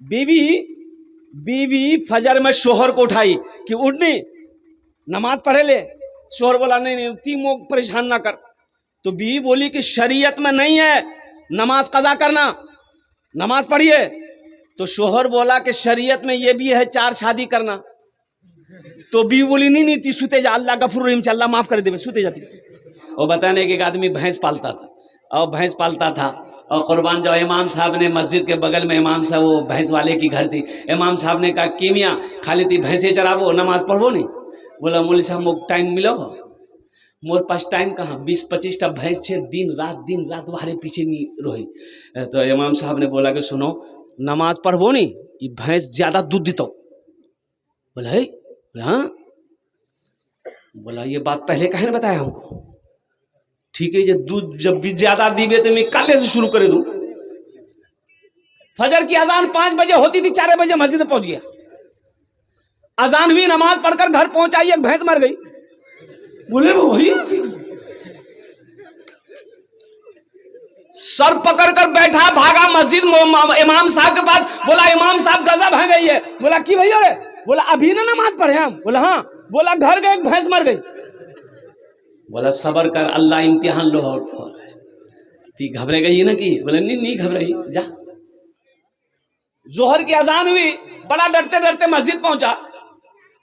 बीवी बीवी फजर में शोहर को उठाई कि उठनी नमाज पढ़े ले। शोहर बोला नहीं नहीं ती मोक परेशान ना कर। तो बीवी बोली कि शरीयत में नहीं है नमाज कज़ा करना, नमाज पढ़िए। तो शोहर बोला कि शरीयत में ये भी है 4 शादी करना। तो बीवी बोली नहीं नहीं ती सुते जा, अल्लाह गफूर रहीम अल्लाह माफ कर दे, सुते जाती। वो बताने कि एक आदमी भैंस पालता था और भैंस पालता था और कुर्बान जाओ इमाम साहब ने मस्जिद के बगल में इमाम साहब वो भैंस वाले की घर थी। इमाम साहब ने कहा कि मियाँ खाली थी भैंसे चराबो नमाज पढ़बो नहीं। बोला मौलवी साहब मोक टाइम मिलो, मोर पास टाइम कहाँ, 20-25 भैंस छे, दिन रात तुम्हारे पीछे नहीं रोही। तो इमाम साहब ने बोला कि सुनो नमाज पढ़बो नहीं, ये भैंस ज्यादा दूध देता। बोला है हाँ, बोला ये बात पहले कहे ना बताया हमको। ठीक है, ये दूध जब भी ज्यादा दीबे तो मैं कल से शुरू कर दूं। फजर की अजान 5 बजे होती थी, 4 बजे मस्जिद पहुंच गया। अजान हुई, नमाज पढ़कर घर पहुंचा, एक भैंस मर गई। बोले वही सर पकड़ कर बैठा, भागा मस्जिद इमाम साहब के पास। बोला इमाम साहब गजब है गई है। बोला की भैया रे? बोला अभी ना नमाज पढ़े हम। बोला हाँ। बोला घर गए भैंस मर गई। बोला सबर कर, अल्लाह इम्तिहान लो और ती घबरे गई ना कि? बोला नहीं घबराई, जा। जोहर की अजान हुई, बड़ा डरते डरते मस्जिद पहुंचा।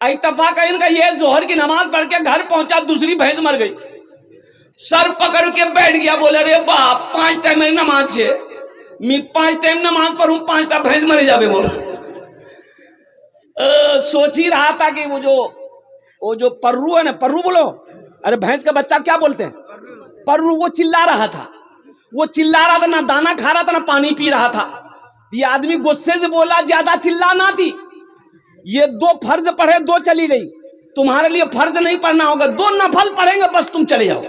इत्तफाक इनका ये जोहर की नमाज पढ़ के घर पहुंचा, दूसरी भैंस मर गई। सर पकड़ के बैठ गया। बोले रे बाप 5 टाइम मेरी नमाज है, मैं 5 टाइम नमाज पढ़ूं, 5टा भैंस मरे जावे मोर। सोच ही रहा था कि वो जो पर्रू है ना, पर्रू बोलो, अरे भैंस का बच्चा क्या बोलते हैं, पर्रू। वो चिल्ला रहा था, ना दाना खा रहा था ना पानी पी रहा था। ये आदमी गुस्से से बोला ज्यादा चिल्लाना थी, ये 2 फर्ज पढ़े 2 चली गई, तुम्हारे लिए फर्ज नहीं पढ़ना होगा, 2 नफल पढ़ेंगे बस तुम चले जाओ।